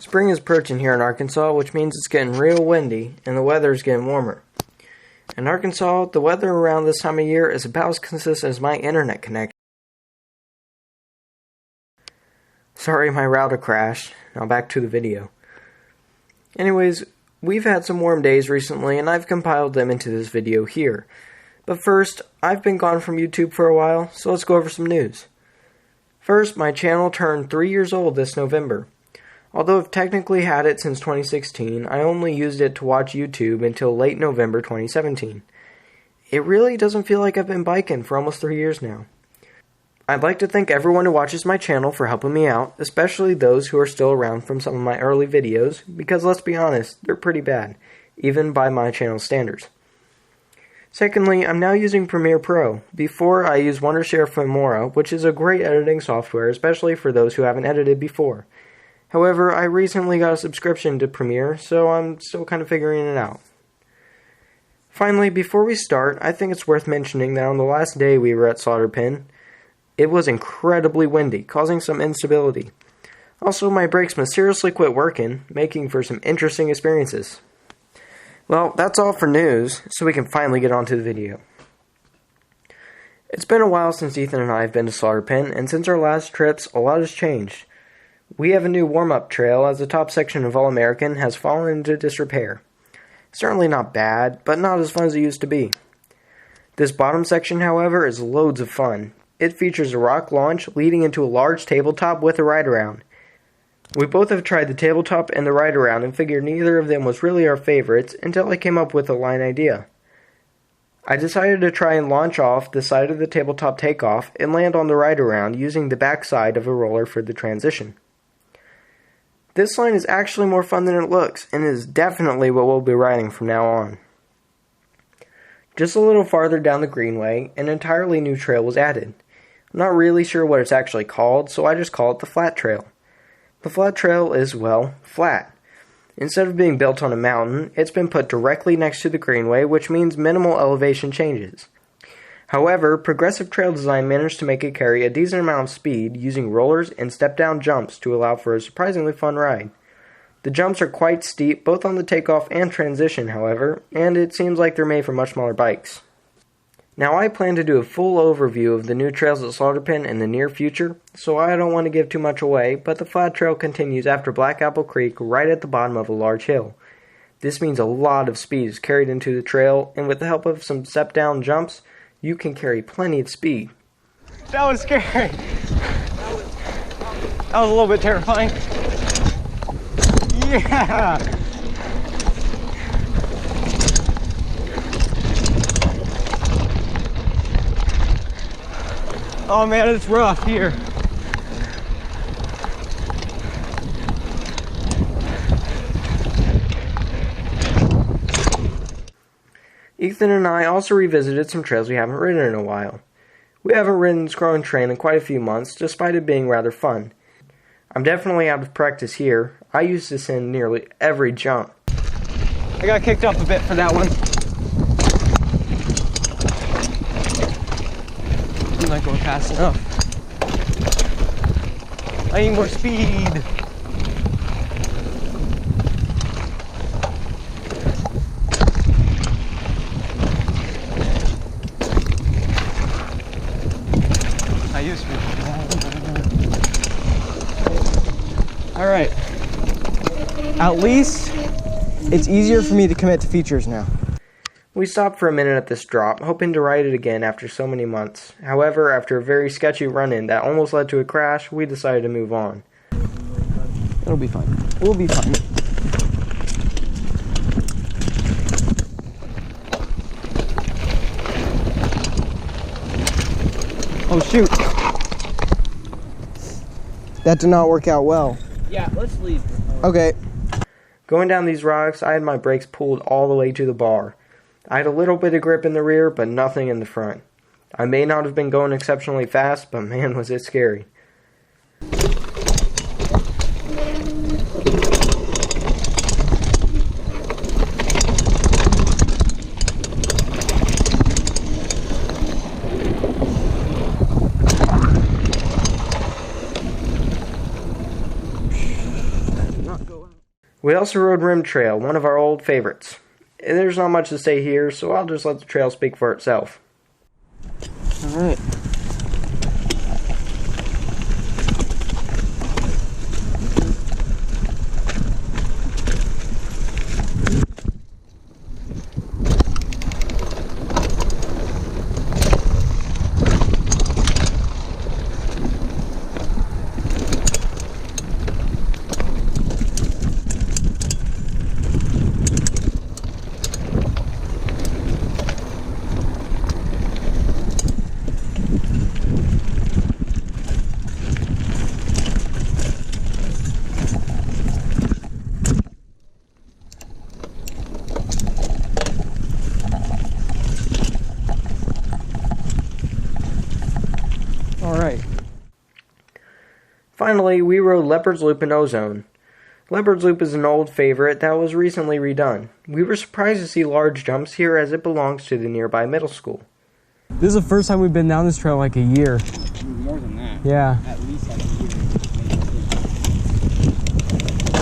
Spring is approaching here in Arkansas, which means it's getting real windy and the weather is getting warmer. In Arkansas, the weather around this time of year is about as consistent as my internet connection. Sorry, my router crashed. Now back to the video. Anyways, we've had some warm days recently and I've compiled them into this video here. But first, I've been gone from YouTube for a while, so let's go over some news. First, my channel turned 3 years old this November. Although I've technically had it since 2016, I only used it to watch YouTube until late November 2017. It really doesn't feel like I've been biking for almost 3 years now. I'd like to thank everyone who watches my channel for helping me out, especially those who are still around from some of my early videos, because let's be honest, they're pretty bad, even by my channel standards. Secondly, I'm now using Premiere Pro. Before, I used Wondershare Filmora, which is a great editing software, especially for those who haven't edited before. However, I recently got a subscription to Premiere, so I'm still kind of figuring it out. Finally, before we start, I think it's worth mentioning that on the last day we were at Slaughter Pen, it was incredibly windy, causing some instability. Also, my brakes mysteriously quit working, making for some interesting experiences. Well, that's all for news, so we can finally get on to the video. It's been a while since Ethan and I have been to Slaughter Pen, and since our last trips, a lot has changed. We have a new warm-up trail as the top section of All-American has fallen into disrepair. Certainly not bad, but not as fun as it used to be. This bottom section, however, is loads of fun. It features a rock launch leading into a large tabletop with a ride-around. We both have tried the tabletop and the ride-around and figured neither of them was really our favorites until I came up with a line idea. I decided to try and launch off the side of the tabletop takeoff and land on the ride-around using the back side of a roller for the transition. This line is actually more fun than it looks, and is definitely what we'll be riding from now on. Just a little farther down the greenway, an entirely new trail was added. I'm not really sure what it's actually called, so I just call it the Flat Trail. The Flat Trail is, well, flat. Instead of being built on a mountain, it's been put directly next to the greenway, which means minimal elevation changes. However, progressive trail design managed to make it carry a decent amount of speed using rollers and step-down jumps to allow for a surprisingly fun ride. The jumps are quite steep both on the takeoff and transition, however, and it seems like they're made for much smaller bikes. Now I plan to do a full overview of the new trails at Slaughter Pen in the near future, so I don't want to give too much away, but the flat trail continues after Black Apple Creek right at the bottom of a large hill. This means a lot of speed is carried into the trail, and with the help of some step-down jumps, you can carry plenty of speed. That was scary. That was a little bit terrifying. Yeah. Oh man, it's rough here. Ethan and I also revisited some trails we haven't ridden in a while. We haven't ridden Scroll Train in quite a few months, despite it being rather fun. I'm definitely out of practice here. I used to send nearly every jump. I got kicked up a bit for that one. I'm not going fast enough. I need more speed. Alright, at least it's easier for me to commit to features now. We stopped for a minute at this drop, hoping to ride it again after so many months. However, after a very sketchy run-in that almost led to a crash, we decided to move on. It'll be fine. We'll be fine. Oh shoot. That did not work out well. Yeah, let's leave. Okay. Going down these rocks, I had my brakes pulled all the way to the bar. I had a little bit of grip in the rear, but nothing in the front. I may not have been going exceptionally fast, but man was it scary. not go out. We also rode Rim Trail, one of our old favorites. There's not much to say here, so I'll just let the trail speak for itself. Alright. Alright. Finally, we rode Leopard Loop in Ozone. Leopard Loop is an old favorite that was recently redone. We were surprised to see large jumps here as it belongs to the nearby middle school. This is the first time we've been down this trail in like a year. More than that. Yeah. At least like a year.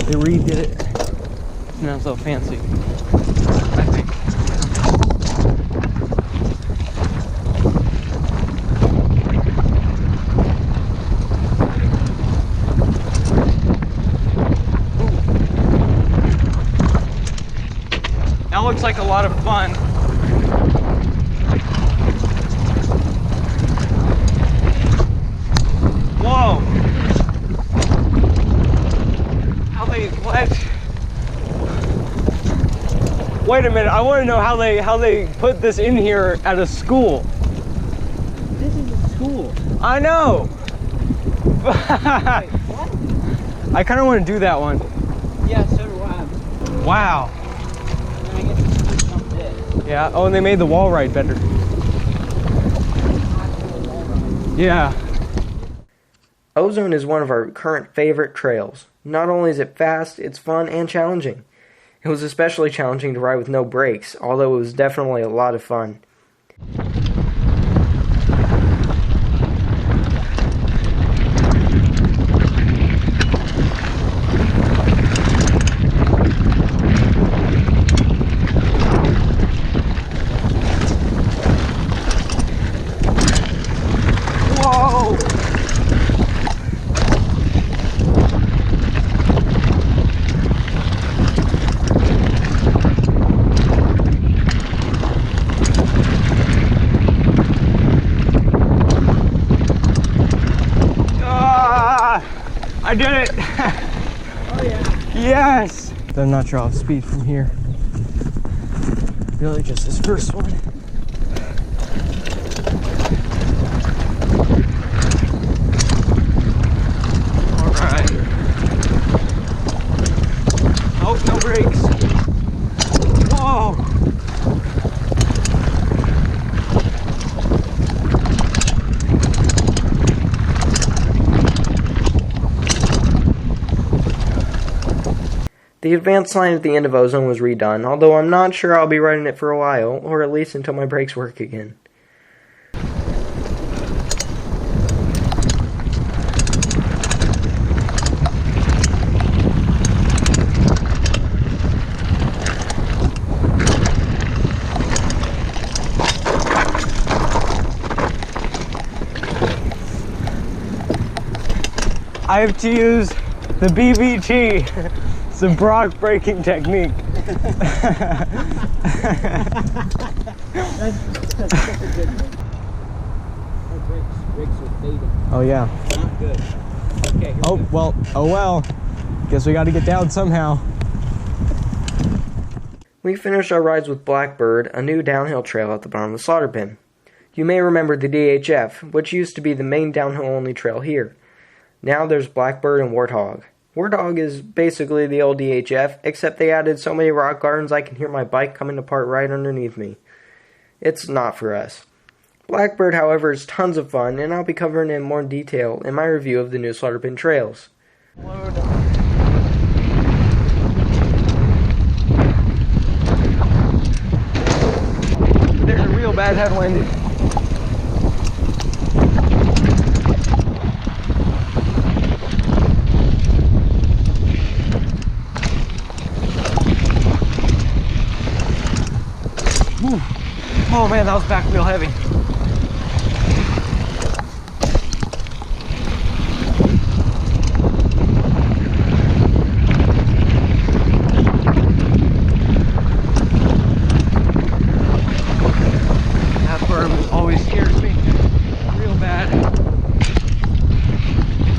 They redid it. Now it's so fancy. I think. That looks like a lot of fun. Whoa! What? Wait a minute, I want to know how they put this in here at a school. This is a school. I know! Wait, what? I kind of want to do that one. Yeah, so do I. Wow. And I get to do some this. Yeah, oh, and they made the wall ride better. Yeah. Ozone is one of our current favorite trails. Not only is it fast, it's fun and challenging. It was especially challenging to ride with no brakes, although it was definitely a lot of fun. Whoa! I did it! Oh yeah. Yes! I'm not sure off speed from here. Really just this first one. Alright. Oh, no brakes. Whoa! The advanced line at the end of Ozone was redone, although I'm not sure I'll be riding it for a while, or at least until my brakes work again. I have to use the BBT. It's a Brock braking technique. That's a good one. Our brakes are fading. Oh yeah. Not good. Okay, here Oh we go. well. Oh well. Guess we got to get down somehow. We finished our rides with Blackbird, a new downhill trail at the bottom of the slaughter bin. You may remember the DHF, which used to be the main downhill-only trail here. Now there's Blackbird and Warthog. Warthog is basically the old DHF, except they added so many rock gardens I can hear my bike coming apart right underneath me. It's not for us. Blackbird, however, is tons of fun, and I'll be covering it in more detail in my review of the new slaughter bin trails. There's a real bad headwind. Oh man, that was back wheel heavy. That berm always scares me real bad.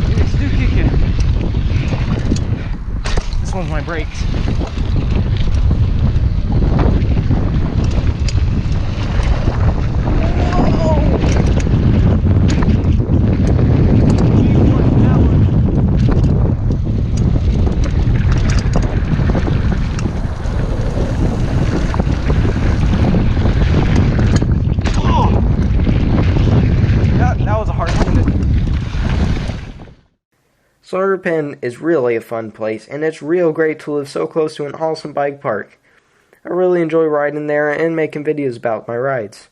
And it's still kicking. This one's my brakes. Slaughter Pen is really a fun place, and it's real great to live so close to an awesome bike park. I really enjoy riding there and making videos about my rides.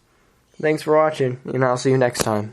Thanks for watching, and I'll see you next time.